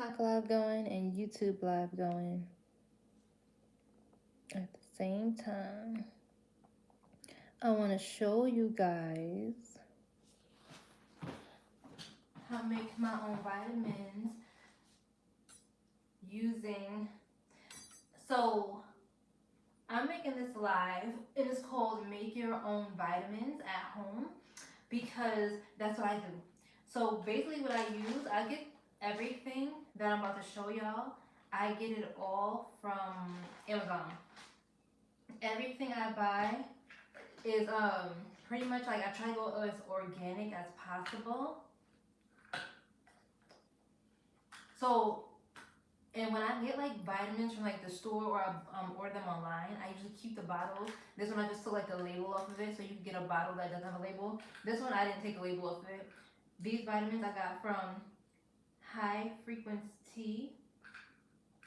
TikTok live going and YouTube live going at the same time. I want to show you guys how to make my own vitamins using. So I'm making this live. It is called Make Your Own Vitamins at Home because that's what I do. So basically what I use, I get everything that I'm about to show y'all. I get it all from Amazon. Everything I buy is pretty much like I try to go as organic as possible. So, and when I get like vitamins from like the store or I order them online, I usually keep the bottles. This one I just took like the label off of it, so you can get a bottle that doesn't have a label. This one I didn't take a label off of it. These vitamins I got from High Frequency.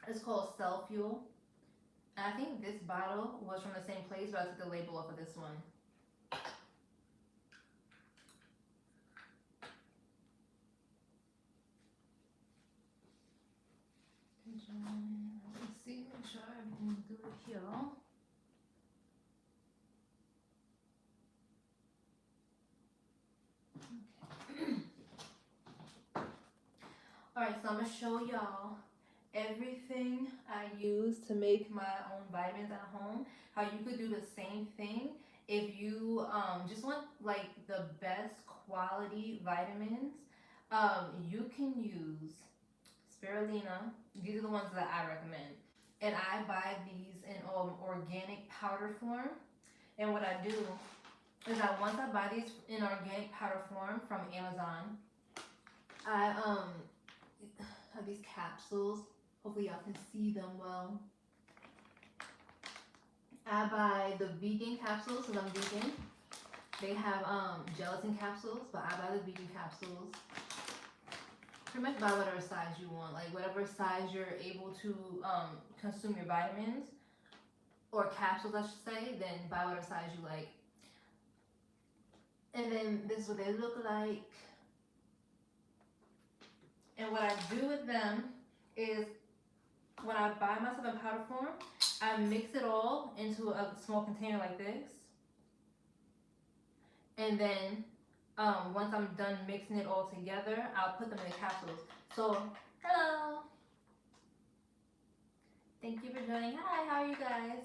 It's called Cell Fuel. And I think this bottle was from the same place, but I took the label off of this one. Let's see, make sure I can do it here. Okay. Alright, so I'm going to show y'all everything I use to make my own vitamins at home. How you could do the same thing if you just want like the best quality vitamins. You can use spirulina. These are the ones that I recommend. And I buy these in organic powder form. And what I do is that once I buy these in organic powder form from Amazon, I have these capsules. Hopefully y'all can see them well. I buy the vegan capsules because I'm vegan. They have gelatin capsules, but I buy the vegan capsules. Pretty much buy whatever size you want, like whatever size you're able to consume your vitamins or capsules, I should say. Then buy whatever size you like. And then this is what they look like. And what I do with them is when I buy myself in powder form, I mix it all into a small container like this. And then once I'm done mixing it all together, I'll put them in the capsules. So, hello. Thank you for joining. Hi, how are you guys?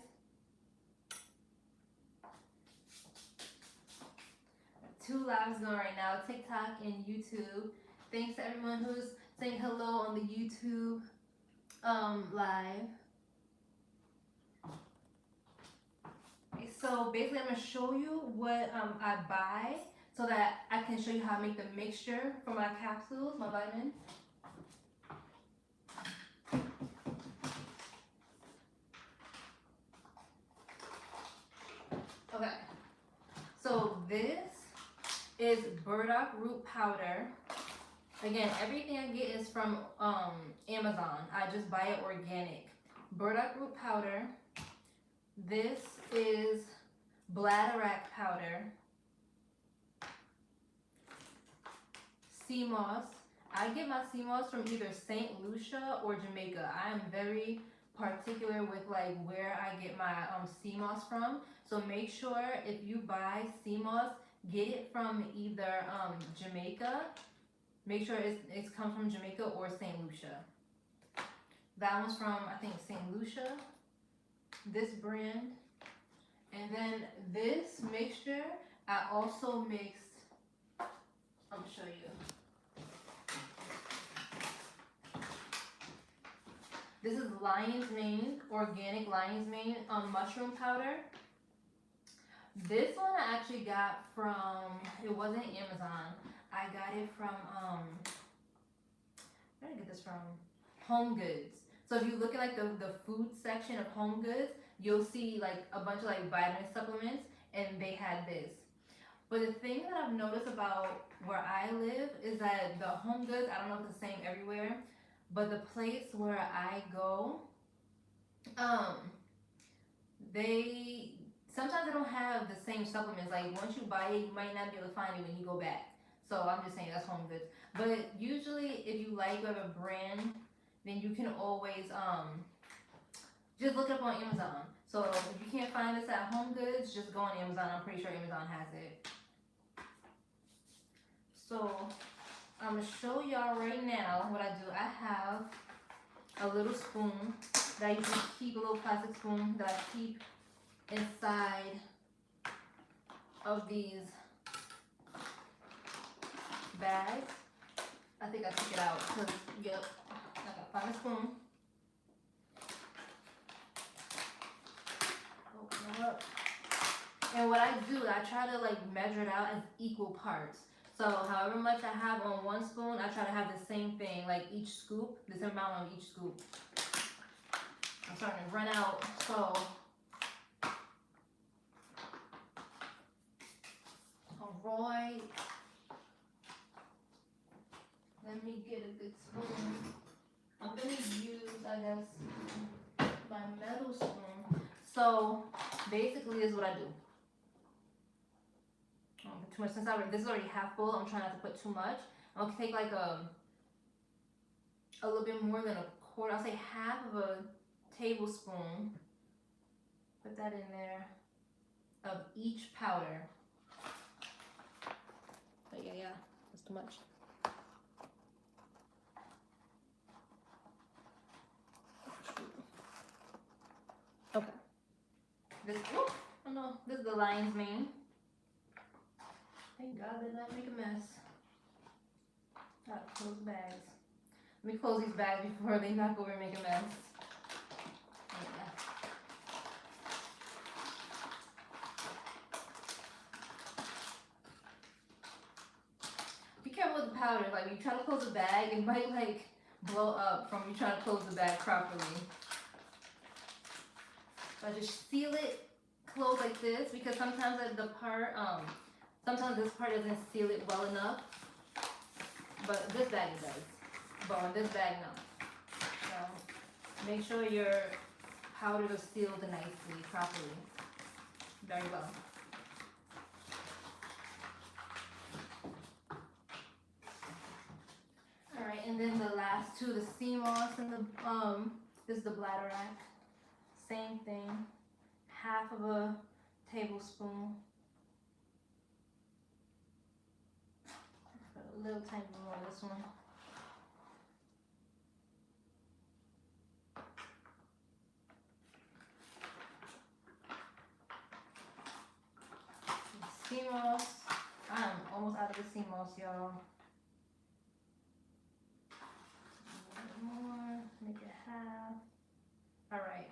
Two lives going right now, TikTok and YouTube. Thanks to everyone who's saying hello on the YouTube live. So basically I'm going to show you what I buy so that I can show you how to make the mixture for my capsules, my vitamins. Okay, so this is burdock root powder. Again, everything I get is from Amazon. I just buy it organic. Burdock root powder. This is bladderwrack powder. Sea moss. I get my sea moss from either St. Lucia or Jamaica. I am very particular with like where I get my sea moss from. So make sure if you buy sea moss, get it from either Jamaica. Make sure it's comes from Jamaica or St. Lucia. That one's from, I think, St. Lucia. This brand. And then this mixture, I also mixed, I'm going to show you. This is lion's mane, organic lion's mane mushroom powder. This one I actually got from, it wasn't Amazon. I got it from, where did I get this from? Home Goods. So if you look at like the food section of Home Goods, you'll see like a bunch of like vitamin supplements and they had this. But the thing that I've noticed about where I live is that the Home Goods, I don't know if it's the same everywhere, but the place where I go, they sometimes they don't have the same supplements. Like once you buy it, you might not be able to find it when you go back. So I'm just saying that's Home Goods. But usually if you like, you have a brand then you can always just look it up on Amazon. So if you can't find this at Home Goods, just go on Amazon. I'm pretty sure Amazon has it. So I'm gonna show y'all right now what I do. I have a little spoon that I usually keep, a little plastic spoon that I keep inside of these bags. I think I took it out because, yep, I gotta find a spoon. Open it up. And what I do, I try to like measure it out as equal parts. So however much I have on one spoon, I try to have the same thing, like each scoop, the same amount on each scoop. I'm starting to run out, so alright. Let me get a good spoon. I'm gonna use, I guess, my metal spoon. So basically, this is what I do. I don't put too much since this is already half full. I'm trying not to put too much. I'll take like a little bit more than a quarter. I'll say half of a tablespoon. Put that in there of each powder. But yeah, that's too much. Okay. This is the lion's mane. Thank God did not make a mess. Gotta close the bags. Let me close these bags before they knock over and make a mess. Yeah. Be careful with the powder. Like when you try to close the bag, it might like blow up from you trying to close the bag properly. So I just seal it close like this because sometimes sometimes this part doesn't seal it well enough. But this bag does. But on this bag, no. So make sure your powders are sealed nicely, properly. Very well. Alright, and then the last two, the sea moss and this is the bladder rack. Same thing. Half of a tablespoon. Put a little tiny more of this one. Sea moss. I'm almost out of the sea moss, y'all. A little more. Make it half. Alright.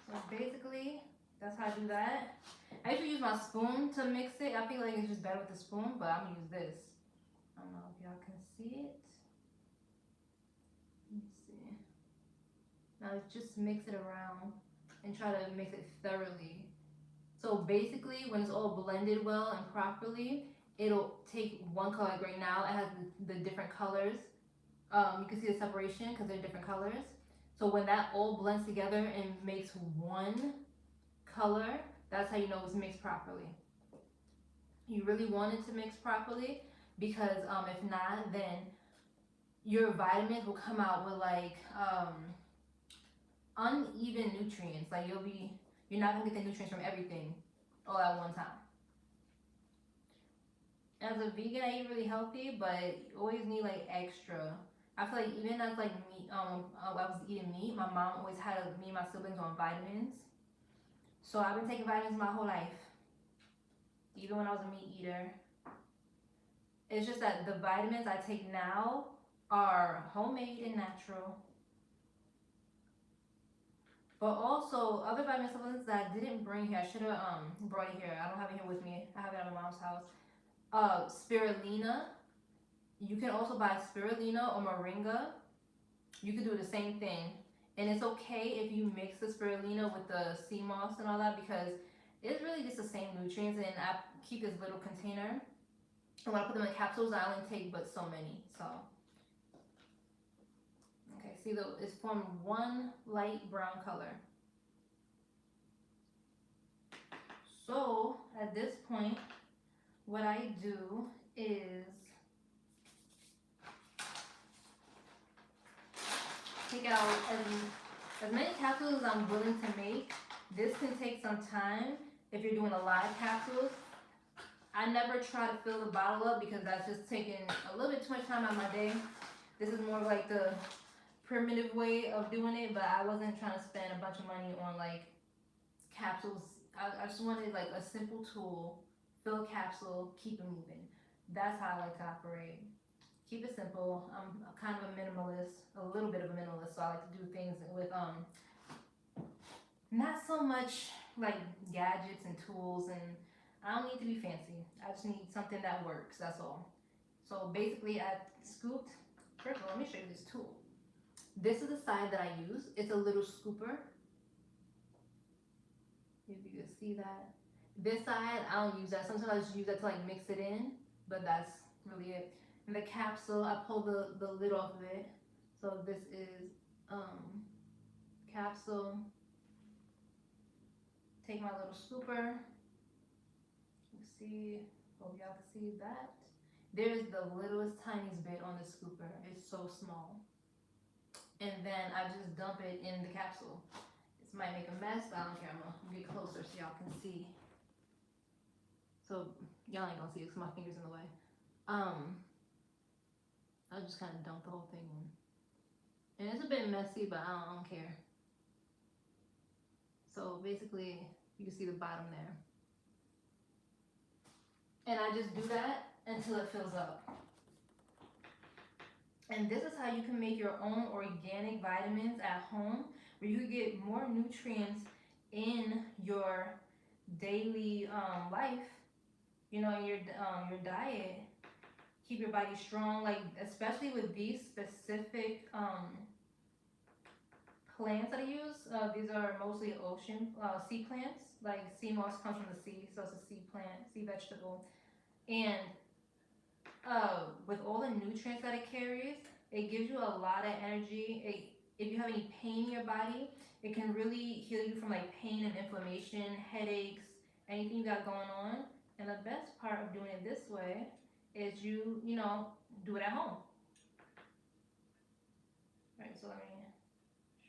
So basically, that's how I do that. I usually use my spoon to mix it. I feel like it's just better with the spoon, but I'm gonna use this. I don't know if y'all can see it. Let me see. Now just mix it around and try to mix it thoroughly. So basically, when it's all blended well and properly, it'll take one color. Like right now, it has the different colors. You can see the separation because they're different colors. So when that all blends together and makes one color, that's how you know it's mixed properly. You really want it to mix properly because if not, then your vitamins will come out with like uneven nutrients. Like you're not gonna get the nutrients from everything all at one time. As a vegan, I eat really healthy, but you always need like extra. I feel like even as like meat, I was eating meat, my mom always had me and my siblings on vitamins. So I've been taking vitamins my whole life, even when I was a meat eater. It's just that the vitamins I take now are homemade and natural. But also other vitamin supplements that I didn't bring here. I should have brought it here. I don't have it here with me. I have it at my mom's house. Spirulina. You can also buy spirulina or moringa. You can do the same thing. And it's okay if you mix the spirulina with the sea moss and all that because it's really just the same nutrients. And I keep this little container. And when I put them in capsules, I only take but so many. So, okay, see, it's formed one light brown color. So, at this point, what I do is take out as many capsules as I'm willing to make. This can take some time if you're doing a lot of capsules. I never try to fill the bottle up because that's just taking a little bit too much time out of my day. This is more like the primitive way of doing it, but I wasn't trying to spend a bunch of money on like capsules. I just wanted like a simple tool, fill a capsule, keep it moving. That's how I like to operate. Keep it simple. I'm kind of a minimalist, a little bit of a minimalist, so I like to do things with not so much like gadgets and tools, and I don't need to be fancy. I just need something that works, that's all. So basically I scooped, first of all, let me show you this tool. This is the side that I use. It's a little scooper. If you can see that. This side, I don't use that. Sometimes I just use that to like mix it in, but that's really it. And the capsule, I pull the lid off of it. So this is capsule. Take my little scooper. You see, hope y'all can see that. There's the littlest, tiniest bit on the scooper. It's so small. And then I just dump it in the capsule. This might make a mess, but I don't care. I'm gonna get closer so y'all can see. So y'all ain't gonna see it because my finger's in the way. I just kind of dump the whole thing in. And it's a bit messy, but I don't care. So basically, you can see the bottom there. And I just do that until it fills up. And this is how you can make your own organic vitamins at home, where you can get more nutrients in your daily life, you know, your diet. Keep your body strong, like especially with these specific plants that I use. These are mostly ocean sea plants. Like sea moss comes from the sea, so it's a sea plant, sea vegetable. And with all the nutrients that it carries, it gives you a lot of energy. If you have any pain in your body, it can really heal you from like pain and inflammation, headaches, anything you got going on. And the best part of doing it this way is you know, do it at home. Alright, so let me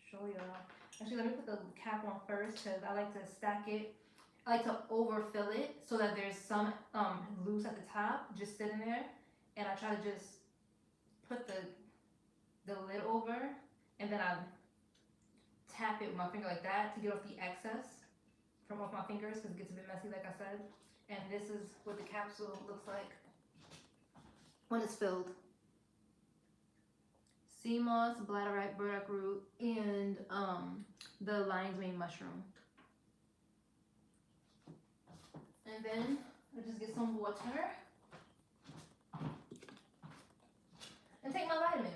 show y'all. Actually, let me put the cap on first because I like to stack it. I like to overfill it so that there's some loose at the top, just sitting there. And I try to just put the lid over, and then I tap it with my finger like that to get off the excess from off my fingers because it gets a bit messy, like I said. And this is what the capsule looks like when it's filled. Sea moss, bladderwrack, burdock root, and the lion's mane mushroom. And then I just get some water and take my vitamin.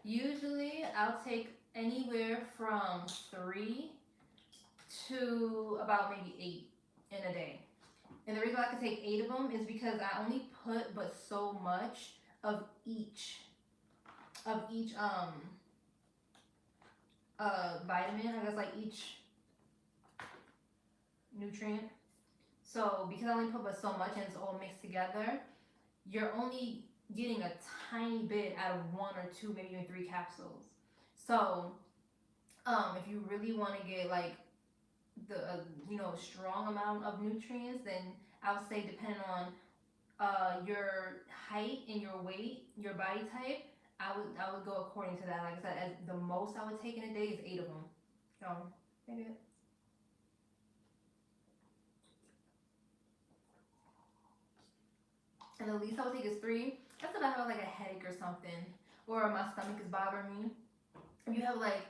Usually I'll take anywhere from 3 to about maybe 8 in a day. And the reason I can take 8 of them is because I only put but so much of each vitamin, I guess, like each nutrient. So because I only put but so much and it's all mixed together, you're only getting a tiny bit out of 1 or 2, maybe even 3 capsules. So if you really want to get like the strong amount of nutrients, then I would say depending on your height and your weight, your body type, I would go according to that. Like I said, as the most I would take in a day is 8 of them. So maybe. And the least I would take is 3. That's if I have like a headache or something, or my stomach is bothering me. If you have like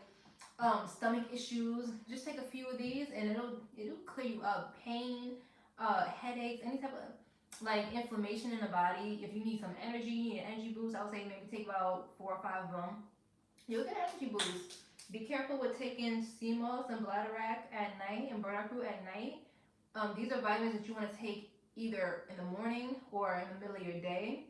stomach issues, just take a few of these and it'll clear you up. Pain, headaches, any type of like inflammation in the body. If you need some energy, an energy boost, I would say maybe take about 4 or 5 of them. You'll get an energy boost. Be careful with taking sea moss and bladderwrack at night and burdock root at night. These are vitamins that you want to take either in the morning or in the middle of your day,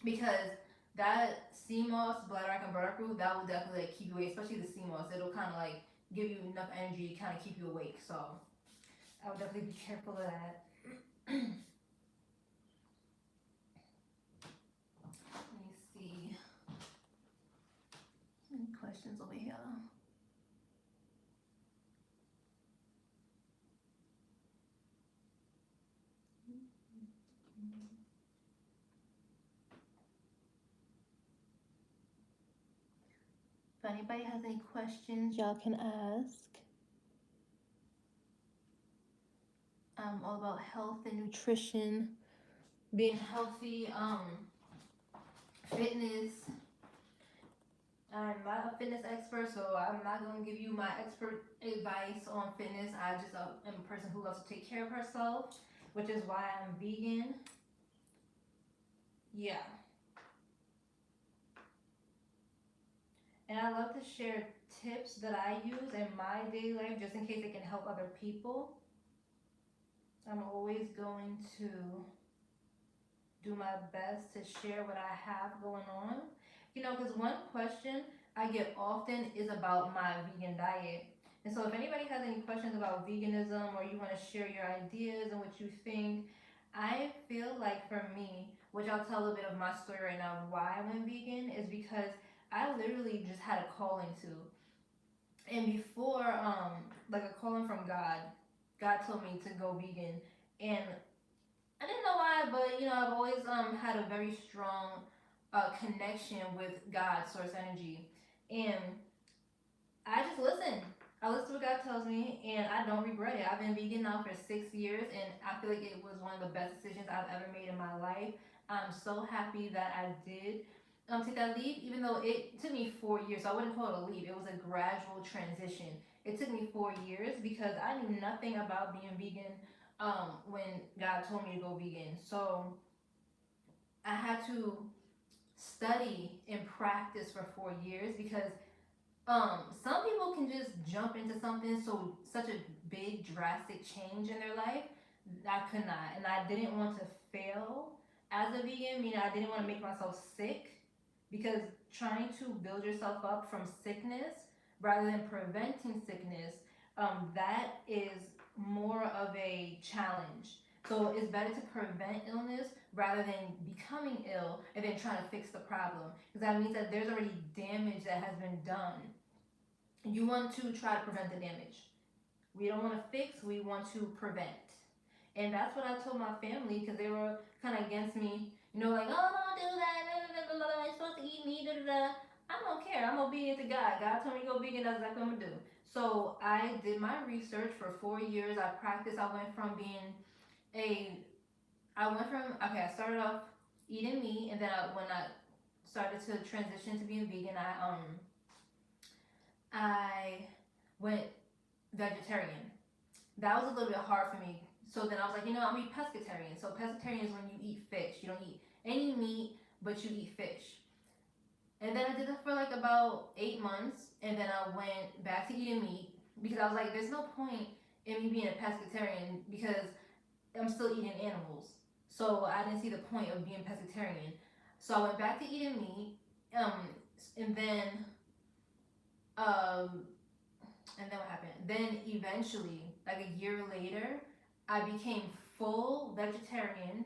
because that sea moss, bladderwrack, and burdock root, that will definitely like keep you awake, especially the sea moss. It'll kind of like give you enough energy to kind of keep you awake. So I would definitely be careful of that. Let me see. Any questions over If anybody has any questions, y'all can ask. I'm all about health and nutrition, being healthy, fitness. I'm not a fitness expert, so I'm not going to give you my expert advice on fitness. I just am a person who loves to take care of herself, which is why I'm vegan. Yeah. And I love to share tips that I use in my daily life just in case it can help other people. I'm always going to do my best to share what I have going on. You know, because one question I get often is about my vegan diet. And so if anybody has any questions about veganism or you want to share your ideas and what you think, I feel like for me, which I'll tell a bit of my story right now of why I went vegan, is because I literally just had a calling to. And before, like a calling from God, God told me to go vegan. And I didn't know why, but you know, I've always had a very strong connection with God, source energy, and I just listen. I listen to what God tells me, and I don't regret it. I've been vegan now for 6 years, and I feel like it was one of the best decisions I've ever made in my life. I'm so happy that I did take that leap, even though it took me 4 years. So I wouldn't call it a leap. It was a gradual transition. It took me 4 years because I knew nothing about being vegan when God told me to go vegan. So I had to study and practice for 4 years because some people can just jump into something such a big drastic change in their life. I could not, and I didn't want to fail as a vegan. Meaning I didn't want to make myself sick because trying to build yourself up from sickness rather than preventing sickness, that is more of a challenge. So it's better to prevent illness rather than becoming ill and then trying to fix the problem, because that means that there's already damage that has been done. You want to try to prevent the damage. We don't want to fix, we want to prevent. And that's what I told my family because they were kind of against me, you know, like, oh, don't do that, I'm supposed to eat meat, I don't care. I'm obedient to God. God told me to go vegan, that's exactly what I'm going to do. So I did my research for 4 years. I practiced. I went from being a, okay, I started off eating meat, and then when I started to transition to being vegan, I went vegetarian. That was a little bit hard for me. So then I was like, you know, I'm eat pescatarian. So pescatarian is when you eat fish. You don't eat any meat, but you eat fish. And then I did that for like about 8 months, and then I went back to eating meat because I was like, there's no point in me being a pescatarian because I'm still eating animals. So I didn't see the point of being pescatarian. So I went back to eating meat, and then um, and then what happened? Then eventually, like a year later, I became full vegetarian.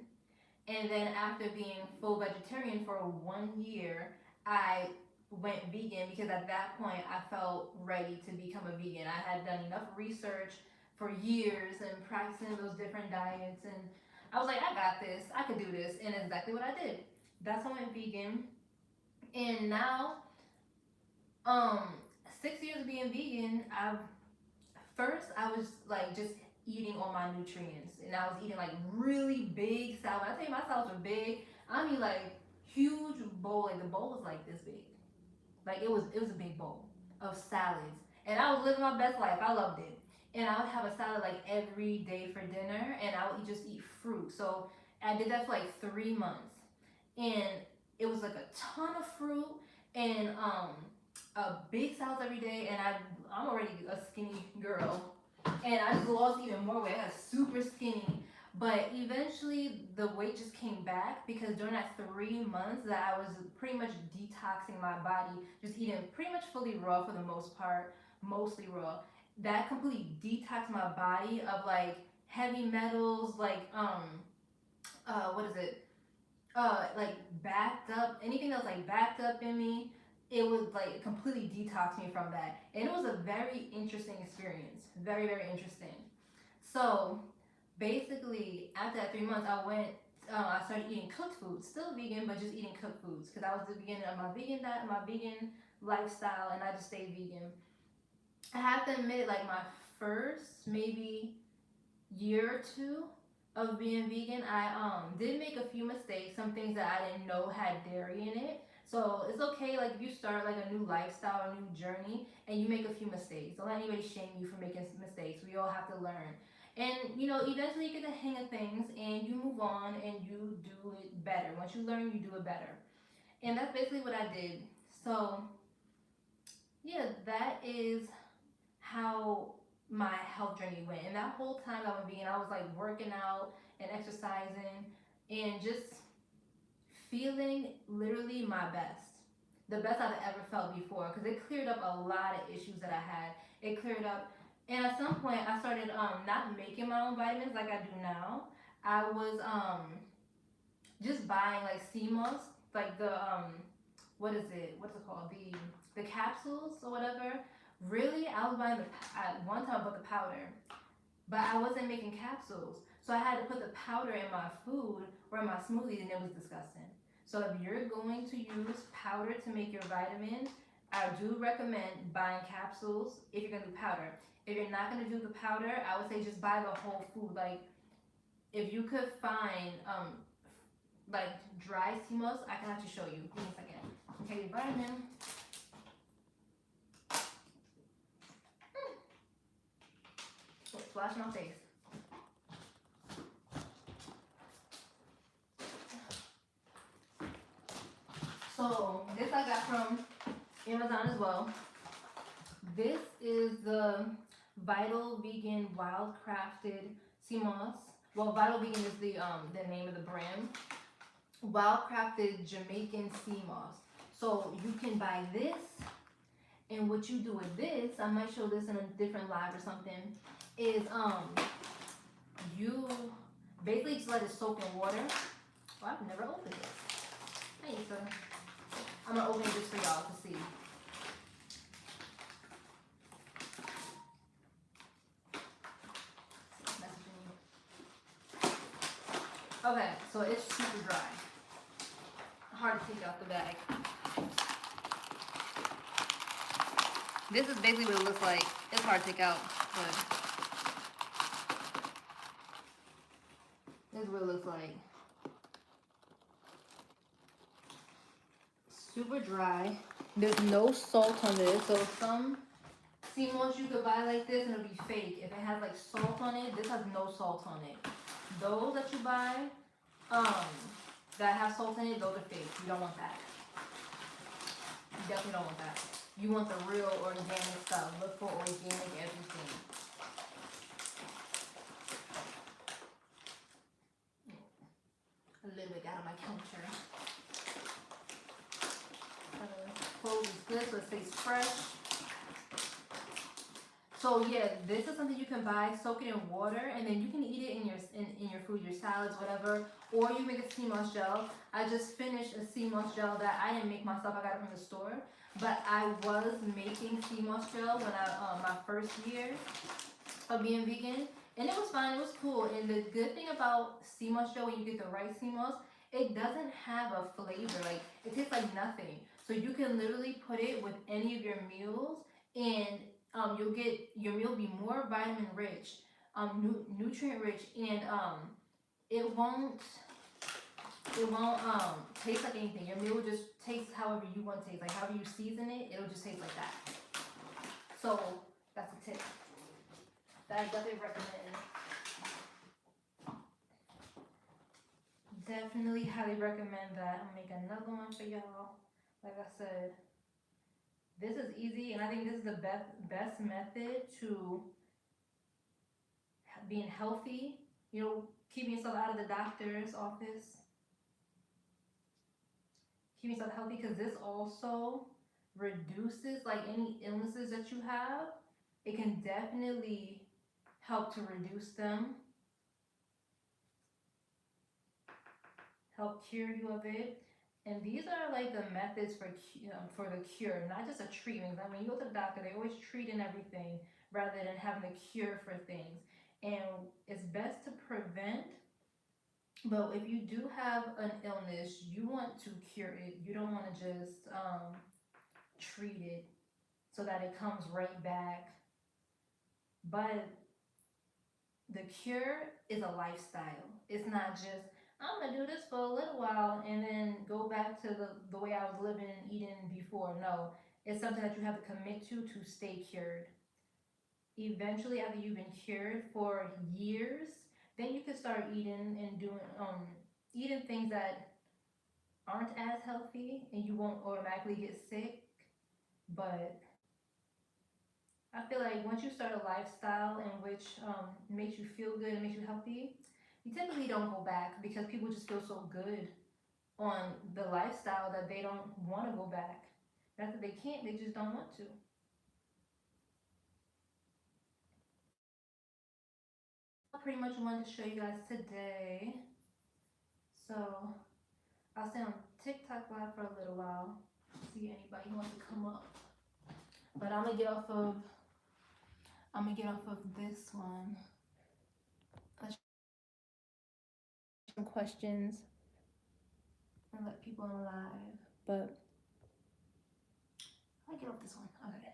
And then after being full vegetarian for 1 year, I went vegan because at that point I felt ready to become a vegan. I had done enough research for years and practicing those different diets, and I was like, I got this, I could do this, and exactly what I did. That's how I went vegan. And now, um, 6 years of being vegan, I was like just eating all my nutrients, and I was eating like really big salad. When I tell you my salads were big, I mean like huge bowl. Like the bowl was like this big. Like it was a big bowl of salads, and I was living my best life. I loved it, and I would have a salad like every day for dinner, and I would just eat fruit. So I did that for like 3 months, and it was like a ton of fruit and a big salad every day, and I'm already a skinny girl, and I just lost even more weight. I got super skinny, but eventually the weight just came back because during that 3 months that I was pretty much detoxing my body, just eating pretty much fully raw for the most part, mostly raw. That completely detoxed my body of like heavy metals, like what is it? Like backed up, anything that was like backed up in me, it would like completely detox me from that. And it was a very interesting experience. Very, very interesting. So basically, after that 3 months, I started eating cooked foods, still vegan, but just eating cooked foods because I was the beginning of my vegan diet, my vegan lifestyle and I just stayed vegan. I have to admit, like my first maybe year or two of being vegan, I did make a few mistakes, some things that I didn't know had dairy in it. So it's okay, like if you start like a new lifestyle, a new journey, and you make a few mistakes. Don't let anybody shame you for making mistakes. We all have to learn. And eventually you get the hang of things and you move on and you do it better. Once you learn, you do it better. And that's basically what I did. So yeah, that is how my health journey went. And that whole time I was vegan, I was like working out and exercising and just feeling literally my best. The best I've ever felt before because it cleared up a lot of issues that I had. It cleared up. And at some point, I started not making my own vitamins like I do now. I was just buying like CMOS, like the what is it? What's it called? The capsules or whatever. Really, I was buying at one time I bought the powder, but I wasn't making capsules. So I had to put the powder in my food or in my smoothies, and it was disgusting. So if you're going to use powder to make your vitamins, I do recommend buying capsules if you're gonna do powder. If you're not gonna do the powder, I would say just buy the whole food. Like if you could find like dry CMOS, I can actually show you. Give me a second. Okay, vitamin. Splash my face. So this I got from Amazon as well. This is the Vital Vegan Wild Crafted CMOS. Well, Vital Vegan is the name of the brand. Wild Crafted Jamaican CMOS. So you can buy this, and what you do with this, I might show this in a different live or something, is you basically just let it soak in water. Well, I've never opened it. Hey, so I'm gonna open it just for y'all to see. Okay, so it's super dry. Hard to take out the bag. This is basically what it looks like. It's hard to take out, but this is what it looks like. Super dry. There's no salt on this, so some CMOS you could buy like this and it'll be fake. If it has like salt on it, this has no salt on it. Those that you buy, that have salt in it, those are fake. You don't want that. You definitely don't want that. You want the real organic stuff. Look for organic everything. A little bit out of my counter. Clothes is good, so it stays fresh. So yeah, this is something you can buy, soak it in water, and then you can eat it in your food, your salads, whatever. Or you make a CMOS gel. I just finished a CMOS gel that I didn't make myself. I got it from the store. But I was making CMOS gel when my first year of being vegan, and it was fine. It was cool. And the good thing about CMOS gel, when you get the right CMOS, it doesn't have a flavor. Like it tastes like nothing. So you can literally put it with any of your meals, and you'll get your meal be more vitamin rich, nutrient rich, and it won't taste like anything. Your meal will just taste however you want to taste. Like however you season it, it'll just taste like that. So that's a tip that I definitely recommend. Definitely highly recommend that. I'm gonna make another one for y'all. Like I said, this is easy, and I think this is the best method to being healthy. Keeping yourself out of the doctor's office. Keep yourself healthy, because this also reduces like any illnesses that you have. It can definitely help to reduce them, help cure you of it. And these are like the methods for the cure, not just a treatment. I mean, you go to the doctor, they always treat and everything rather than having a cure for things. And it's best to prevent. But if you do have an illness, you want to cure it. You don't want to just treated so that it comes right back. But the cure is a lifestyle. It's not just, I'm gonna do this for a little while and then go back to the way I was living and eating before. No, it's something that you have to commit to stay cured. Eventually, after you've been cured for years, then you can start eating and doing eating things that aren't as healthy, and you won't automatically get sick. But I feel like once you start a lifestyle in which makes you feel good and makes you healthy, you typically don't go back because people just feel so good on the lifestyle that they don't want to go back. Not that they can't, they just don't want to. I pretty much wanted to show you guys today. So I'll stay on TikTok live for a little while. See anybody who wants to come up. But I'm gonna get off of this one. Some questions and let people in live. But I'll get off this one. Okay.